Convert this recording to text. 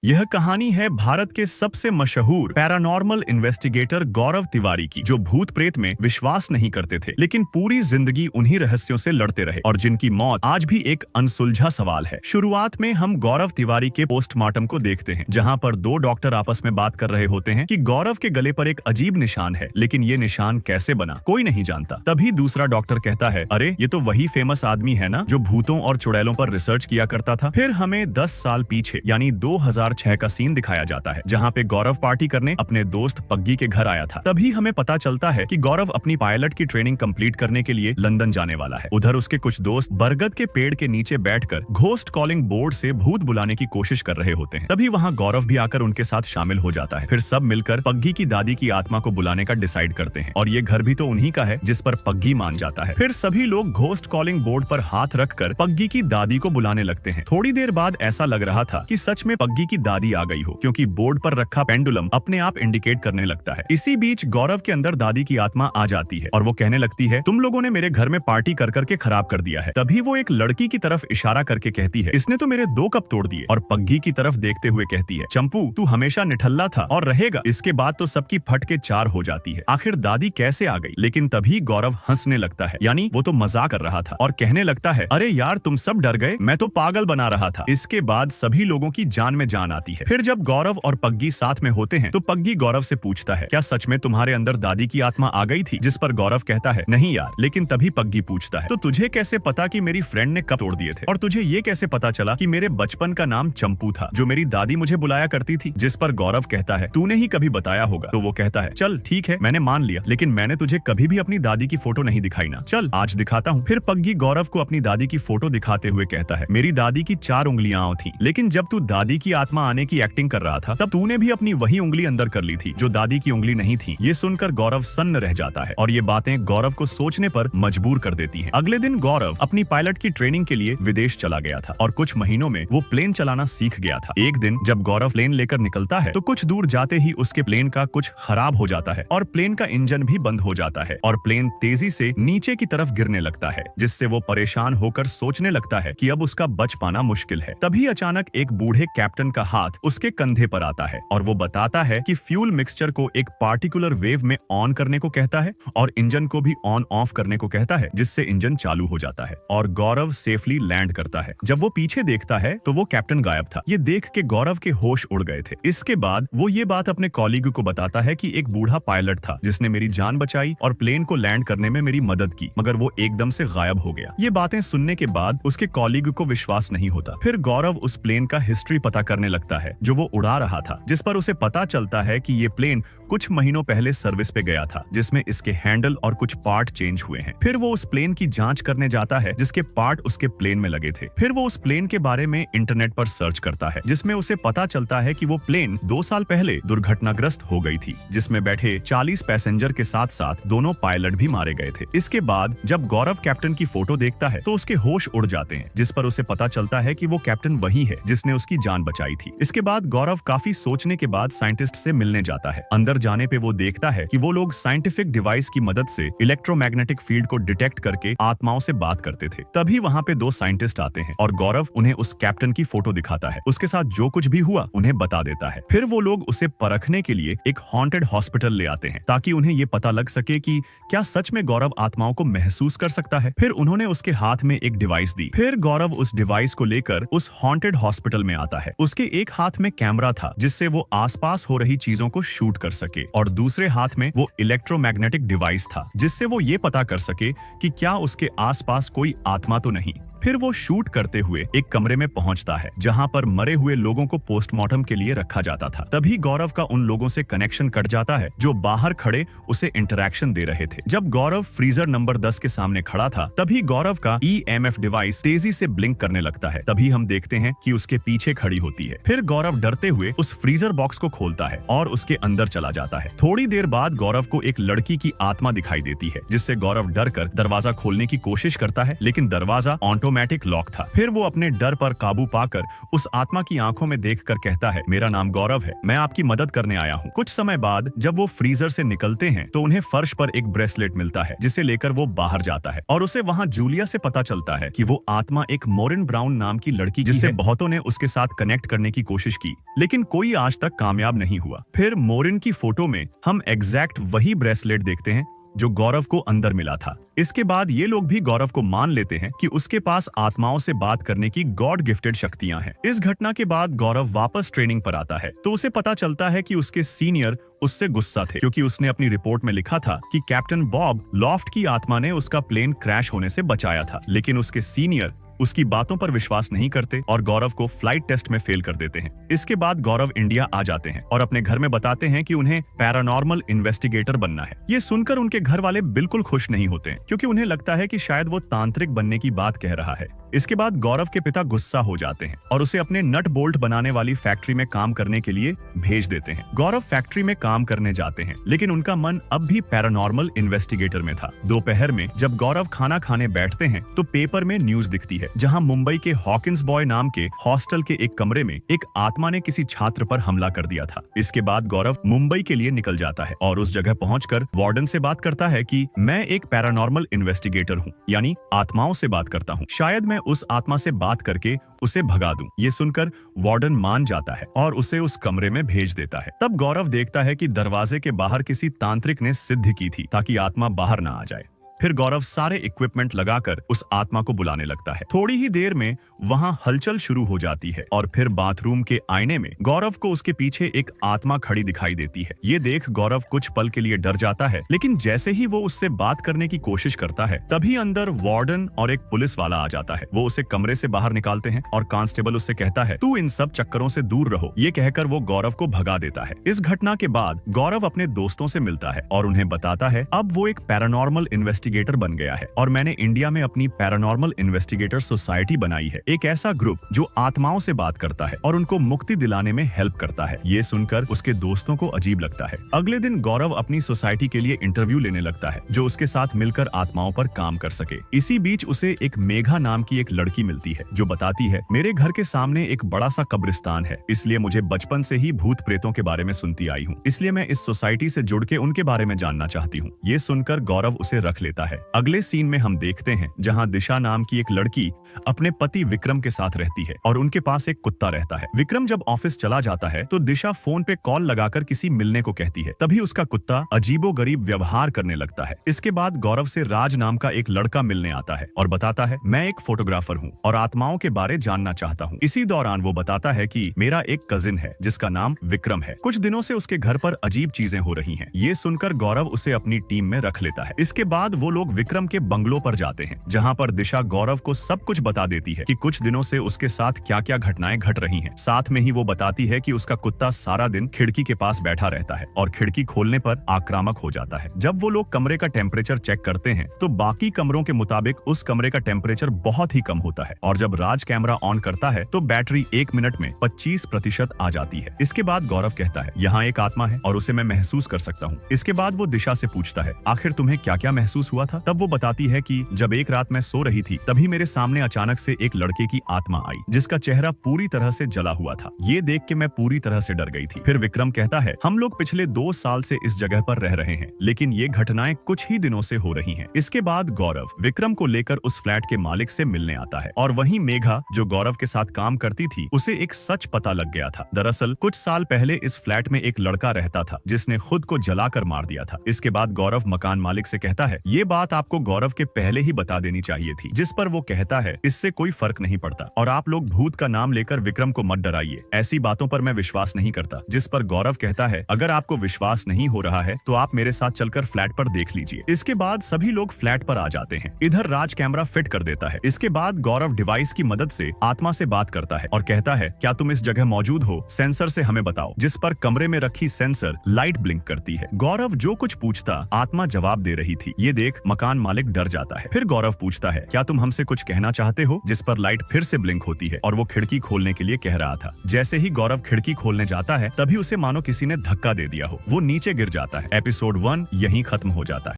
यह कहानी है भारत के सबसे मशहूर पैरानॉर्मल इन्वेस्टिगेटर गौरव तिवारी की, जो भूत प्रेत में विश्वास नहीं करते थे, लेकिन पूरी जिंदगी उन्हीं रहस्यों से लड़ते रहे और जिनकी मौत आज भी एक अनसुलझा सवाल है। शुरुआत में हम गौरव तिवारी के पोस्टमार्टम को देखते हैं, जहां पर दो डॉक्टर आपस में बात कर रहे होते हैं कि गौरव के गले पर एक अजीब निशान है, लेकिन ये निशान कैसे बना कोई नहीं जानता। तभी दूसरा डॉक्टर कहता है, अरे ये तो वही फेमस आदमी है ना जो भूतों और चुड़ैलों पर रिसर्च किया करता था। फिर हमें 10 साल पीछे यानी 2006 का सीन दिखाया जाता है, जहां पे गौरव पार्टी करने अपने दोस्त पग्गी के घर आया था। तभी हमें पता चलता है कि गौरव अपनी पायलट की ट्रेनिंग कंप्लीट करने के लिए लंदन जाने वाला है। उधर उसके कुछ दोस्त बरगद के पेड़ के नीचे बैठकर घोस्ट कॉलिंग बोर्ड से भूत बुलाने की कोशिश कर रहे होते हैं। तभी वहां गौरव भी आकर उनके साथ शामिल हो जाता है। फिर सब मिलकर पग्गी की दादी की आत्मा को बुलाने का डिसाइड करते हैं, और ये घर भी तो उन्हीं का है जिस पर पग्गी मान जाता है। फिर सभी लोग घोस्ट कॉलिंग बोर्ड पर हाथ रखकर पग्गी की दादी को बुलाने लगते हैं। थोड़ी देर बाद ऐसा लग रहा था कि सच में पग्गी की दादी आ गई हो, क्योंकि बोर्ड पर रखा पेंडुलम अपने आप इंडिकेट करने लगता है। इसी बीच गौरव के अंदर दादी की आत्मा आ जाती है और वो कहने लगती है, तुम लोगों ने मेरे घर में पार्टी कर करके खराब कर दिया है। तभी वो एक लड़की की तरफ इशारा करके कहती है, इसने तो मेरे 2 कप तोड़ दिए, और पग्गी की तरफ देखते हुए कहती है, चंपू तू हमेशा निठल्ला था और रहेगा। इसके बाद तो सबकी फट के 4 हो जाती है। आखिर दादी कैसे आ गई? लेकिन तभी गौरव हंसने लगता है, यानी वो तो मजाक कर रहा था, और कहने लगता है, अरे यार तुम सब डर गए, मैं तो पागल बना रहा था। इसके बाद सभी लोगों की जान में जान आती है। फिर जब गौरव और पग्गी साथ में होते हैं तो पग्गी गौरव से पूछता है, क्या सच में तुम्हारे अंदर दादी की आत्मा आ गई थी? जिस पर गौरव कहता है, नहीं यार। लेकिन तभी पग्गी पूछता है, तो तुझे कैसे पता कि मेरी फ्रेंड ने कब तोड़ दिए थे? और तुझे ये कैसे पता चला कि मेरे बचपन का नाम चंपू था, जो मेरी दादी मुझे बुलाया करती थी? जिस पर गौरव कहता है, तूने ही कभी बताया होगा। तो वो कहता है, चल ठीक है, मैंने मान लिया, लेकिन मैंने तुझे कभी भी अपनी दादी की फोटो नहीं दिखाई ना। चल आज दिखाता हूँ। फिर पग्गी गौरव को अपनी दादी की फोटो दिखाते हुए कहता है, मेरी दादी की 4 उंगलियां थी, लेकिन जब तू दादी की आत्मा आने की एक्टिंग कर रहा था तब तूने भी अपनी वही उंगली अंदर कर ली थी जो दादी की उंगली नहीं थी। ये सुनकर गौरव सन्न रह जाता है, और ये बातें गौरव को सोचने पर मजबूर कर देती हैं। अगले दिन गौरव अपनी पायलट की ट्रेनिंग के लिए विदेश चला गया था, और कुछ महीनों में वो प्लेन चलाना सीख गया था। एक दिन जब गौरव प्लेन लेकर निकलता है तो कुछ दूर जाते ही उसके प्लेन का कुछ खराब हो जाता है, और प्लेन का इंजन भी बंद हो जाता है, और प्लेन तेजी से नीचे की तरफ गिरने लगता है, जिससे वो परेशान होकर सोचने लगता है कि अब उसका बच पाना मुश्किल है। तभी अचानक एक बूढ़े कैप्टन का हाथ उसके कंधे पर आता है, और वो बताता है कि फ्यूल मिक्सचर को एक पार्टिकुलर वेव में ऑन करने को कहता है, और इंजन को भी ऑन ऑफ करने को कहता है, जिससे इंजन चालू हो जाता है, और गौरव सेफली लैंड करता है। जब वो पीछे देखता है तो वो कैप्टन गायब था। ये देख के गौरव के होश उड़ गए थे। इसके बाद वो ये बात अपने कॉलीग को बताता है कि एक बूढ़ा पायलट था जिसने मेरी जान बचाई और प्लेन को लैंड करने में मेरी मदद की, मगर वो एकदम से गायब हो गया। ये बातें सुनने के बाद उसके कॉलीग को विश्वास नहीं होता। फिर गौरव उस प्लेन का हिस्ट्री पता करने लगता है जो वो उड़ा रहा था, जिस पर उसे पता चलता है कि ये प्लेन कुछ महीनों पहले सर्विस पे गया था, जिसमें इसके हैंडल और कुछ पार्ट चेंज हुए हैं। फिर वो उस प्लेन की जांच करने जाता है जिसके पार्ट उसके प्लेन में लगे थे। फिर वो उस प्लेन के बारे में इंटरनेट पर सर्च करता है, जिसमें उसे पता चलता है कि वो प्लेन 2 साल पहले दुर्घटनाग्रस्त हो गई थी, जिसमें बैठे 40 पैसेंजर के साथ साथ दोनों पायलट भी मारे गए थे। इसके बाद जब गौरव कैप्टन की फोटो देखता है तो उसके होश उड़ जाते हैं, जिस पर उसे पता चलता है कि वो कैप्टन वही है जिसने उसकी जान बचाई थी। इसके बाद गौरव काफी सोचने के बाद साइंटिस्ट से मिलने जाता है। अंदर जाने पे वो देखता है कि वो लोग साइंटिफिक डिवाइस की मदद से इलेक्ट्रोमैग्नेटिक फील्ड को डिटेक्ट करके आत्माओं से बात करते थे। तभी वहाँ पे 2 साइंटिस्ट आते हैं, और गौरव उन्हें उस कैप्टन की फोटो दिखाता है। उसके साथ जो कुछ भी हुआ उन्हें बता देता है। फिर वो लोग उसे परखने के लिए एक हॉन्टेड हॉस्पिटल ले आते हैं, ताकि उन्हें ये पता लग सके कि क्या सच में गौरव आत्माओं को महसूस कर सकता है। फिर उन्होंने उसके हाथ में एक डिवाइस दी। फिर गौरव उस डिवाइस को लेकर उस हॉन्टेड हॉस्पिटल में आता है। उसके एक हाथ में कैमरा था, जिससे वो आसपास हो रही चीजों को शूट कर सके, और दूसरे हाथ में वो इलेक्ट्रोमैग्नेटिक डिवाइस था, जिससे वो ये पता कर सके कि क्या उसके आसपास कोई आत्मा तो नहीं। फिर वो शूट करते हुए एक कमरे में पहुंचता है, जहां पर मरे हुए लोगों को पोस्टमार्टम के लिए रखा जाता था। तभी गौरव का उन लोगों से कनेक्शन कट जाता है जो बाहर खड़े उसे इंटरैक्शन दे रहे थे। जब गौरव फ्रीजर नंबर 10 के सामने खड़ा था, तभी गौरव का EMF डिवाइस तेजी से ब्लिंक करने लगता है। तभी हम देखते हैं कि उसके पीछे खड़ी होती है। फिर गौरव डरते हुए उस फ्रीजर बॉक्स को खोलता है और उसके अंदर चला जाता है। थोड़ी देर बाद गौरव को एक लड़की की आत्मा दिखाई देती है, जिससे गौरव डर कर दरवाजा खोलने की कोशिश करता है, लेकिन दरवाजा ऑटोमेटिक ऑटोमेटिक लॉक था। फिर वो अपने डर पर काबू पाकर उस आत्मा की आंखों में देखकर कहता है, मेरा नाम गौरव है, मैं आपकी मदद करने आया हूँ। कुछ समय बाद जब वो फ्रीजर से निकलते हैं तो उन्हें फर्श पर एक ब्रेसलेट मिलता है, जिसे लेकर वो बाहर जाता है और उसे वहाँ जूलिया से पता चलता है कि वो आत्मा एक मोरिन ब्राउन नाम की लड़की, जिससे बहुतों ने उसके साथ कनेक्ट करने की कोशिश की, लेकिन कोई आज तक कामयाब नहीं हुआ। फिर मोरिन की फोटो में हम एग्जैक्ट वही ब्रेसलेट देखते हैं जो गौरव को अंदर मिला था। इसके बाद ये लोग भी गौरव को मान लेते हैं कि उसके पास आत्माओं से बात करने की गॉड गिफ्टेड शक्तियां हैं। इस घटना के बाद गौरव वापस ट्रेनिंग पर आता है तो उसे पता चलता है कि उसके सीनियर उससे गुस्सा थे, क्योंकि उसने अपनी रिपोर्ट में लिखा था कि कैप्टन बॉब लॉफ्ट की आत्मा ने उसका प्लेन क्रैश होने से बचाया था, लेकिन उसके सीनियर उसकी बातों पर विश्वास नहीं करते और गौरव को फ्लाइट टेस्ट में फेल कर देते हैं। इसके बाद गौरव इंडिया आ जाते हैं और अपने घर में बताते हैं कि उन्हें पैरानॉर्मल इन्वेस्टिगेटर बनना है। ये सुनकर उनके घर वाले बिल्कुल खुश नहीं होते हैं, क्योंकि उन्हें लगता है कि शायद वो तांत्रिक बनने की बात कह रहा है। इसके बाद गौरव के पिता गुस्सा हो जाते हैं और उसे अपने नट बोल्ट बनाने वाली फैक्ट्री में काम करने के लिए भेज देते हैं। गौरव फैक्ट्री में काम करने जाते हैं, लेकिन उनका मन अब भी पैरानॉर्मल इन्वेस्टिगेटर में था। दोपहर में जब गौरव खाना खाने बैठते हैं तो पेपर में न्यूज दिखती है, जहां मुंबई के हॉकिंस बॉय नाम के हॉस्टल के एक कमरे में एक आत्मा ने किसी छात्र पर हमला कर दिया था। इसके बाद गौरव मुंबई के लिए निकल जाता है और उस जगह पहुंचकर वार्डन से बात करता है कि मैं एक पैरानॉर्मल इन्वेस्टिगेटर हूं, यानी आत्माओं से बात करता हूं, शायद मैं उस आत्मा से बात करके उसे भगा दूं। ये सुनकर वार्डन मान जाता है और उसे उस कमरे में भेज देता है। तब गौरव देखता है कि दरवाजे के बाहर किसी तांत्रिक ने सिद्धि की थी ताकि आत्मा बाहर ना आ जाए। फिर गौरव सारे इक्विपमेंट लगाकर उस आत्मा को बुलाने लगता है। थोड़ी ही देर में वहां हलचल शुरू हो जाती है और फिर बाथरूम के आईने में गौरव को उसके पीछे एक आत्मा खड़ी दिखाई देती है। ये देख गौरव कुछ पल के लिए डर जाता है, लेकिन जैसे ही वो उससे बात करने की कोशिश करता है तभी अंदर वार्डन और एक पुलिस वाला आ जाता है। वो उसे कमरे से बाहर निकालते हैं और कांस्टेबल उससे कहता है, तू इन सब चक्करों से दूर रहो। ये कहकर वो गौरव को भगा देता है। इस घटना के बाद गौरव अपने दोस्तों से मिलता है और उन्हें बताता है अब वो एक पैरानॉर्मल इन्वेस्टिगेटर बन गया है और मैंने इंडिया में अपनी पैरानॉर्मल इन्वेस्टिगेटर सोसाइटी बनाई है, एक ऐसा ग्रुप जो आत्माओं से बात करता है और उनको मुक्ति दिलाने में हेल्प करता है। ये सुनकर उसके दोस्तों को अजीब लगता है। अगले दिन गौरव अपनी सोसाइटी के लिए इंटरव्यू लेने लगता है, जो उसके साथ मिलकर आत्माओं पर काम कर सके। इसी बीच उसे एक मेघा नाम की एक लड़की मिलती है, जो बताती है, मेरे घर के सामने एक बड़ा सा कब्रिस्तान है, इसलिए मुझे बचपन से ही भूत प्रेतों के बारे में सुनती आई हूँ, इसलिए मैं इस सोसाइटी से जुड़ के उनके बारे में जानना चाहती हूँ। ये सुनकर गौरव उसे रख लेता है। अगले सीन में हम देखते हैं जहां दिशा नाम की एक लड़की अपने पति विक्रम के साथ रहती है और उनके पास एक कुत्ता रहता है। विक्रम जब ऑफिस चला जाता है तो दिशा फोन पे कॉल लगाकर किसी मिलने को कहती है। तभी उसका कुत्ता अजीबोगरीब व्यवहार करने लगता है। इसके बाद गौरव से राज नाम का एक लड़का मिलने आता है और बताता है, मैं एक फोटोग्राफर हूँ और आत्माओं के बारे जानना चाहता हूँ। इसी दौरान वो बताता है कि मेरा एक कजिन है जिसका नाम विक्रम है, कुछ दिनों से उसके घर पर अजीब चीजें हो रही हैं। ये सुनकर गौरव उसे अपनी टीम में रख लेता है। इसके बाद वो लोग विक्रम के बंगलों पर जाते हैं, जहां पर दिशा गौरव को सब कुछ बता देती है कि कुछ दिनों से उसके साथ क्या क्या घटनाएं घट रही हैं। साथ में ही वो बताती है कि उसका कुत्ता सारा दिन खिड़की के पास बैठा रहता है और खिड़की खोलने पर आक्रामक हो जाता है। जब वो लोग कमरे का टेम्परेचर चेक करते हैं तो बाकी कमरों के मुताबिक उस कमरे का टेम्परेचर बहुत ही कम होता है और जब राज कैमरा ऑन करता है तो बैटरी 1 मिनट में 25% आ जाती है। इसके बाद गौरव कहता है, यहाँ एक आत्मा है और उसे मैं महसूस कर सकता हूँ। इसके बाद वो दिशा से पूछता है, आखिर तुम्हें क्या क्या महसूस हुआ था? तब वो बताती है कि जब एक रात मैं सो रही थी तभी मेरे सामने अचानक से एक लड़के की आत्मा आई, जिसका चेहरा पूरी तरह से जला हुआ था। ये देख के मैं पूरी तरह से डर गई थी। फिर विक्रम कहता है, हम लोग पिछले 2 साल से इस जगह पर रह रहे हैं, लेकिन ये घटनाएं कुछ ही दिनों से हो रही हैं। इसके बाद गौरव विक्रम को लेकर उस फ्लैट के मालिक से मिलने आता है और वहीं मेघा, जो गौरव के साथ काम करती थी, उसे एक सच पता लग गया था। दरअसल कुछ साल पहले इस फ्लैट में एक लड़का रहता था जिसने खुद को जलाकर मार दिया था। इसके बाद गौरव मकान मालिक से कहता है, ये बात आपको गौरव के पहले ही बता देनी चाहिए थी। जिस पर वो कहता है, इससे कोई फर्क नहीं पड़ता और आप लोग भूत का नाम लेकर विक्रम को मत डराइए, ऐसी बातों पर मैं विश्वास नहीं करता। जिस पर गौरव कहता है, अगर आपको विश्वास नहीं हो रहा है तो आप मेरे साथ चलकर फ्लैट पर देख लीजिए। इसके बाद सभी लोग फ्लैट पर आ जाते हैं। इधर राज कैमरा फिट कर देता है। इसके बाद गौरव डिवाइस की मदद से आत्मा से बात करता है और कहता है, क्या तुम इस जगह मौजूद हो? सेंसर से हमें बताओ। जिस पर कमरे में रखी सेंसर लाइट ब्लिंक करती है। गौरव जो कुछ पूछता आत्मा जवाब दे रही थी। ये देख मकान मालिक डर जाता है। फिर गौरव पूछता है, क्या तुम हमसे कुछ कहना चाहते हो? जिस पर लाइट फिर से ब्लिंक होती है और वो खिड़की खोलने के लिए कह रहा था। जैसे ही गौरव खिड़की खोलने जाता है तभी उसे मानो किसी ने धक्का दे दिया हो। वो नीचे गिर जाता है। एपिसोड 1 यहीं खत्म हो जाता है।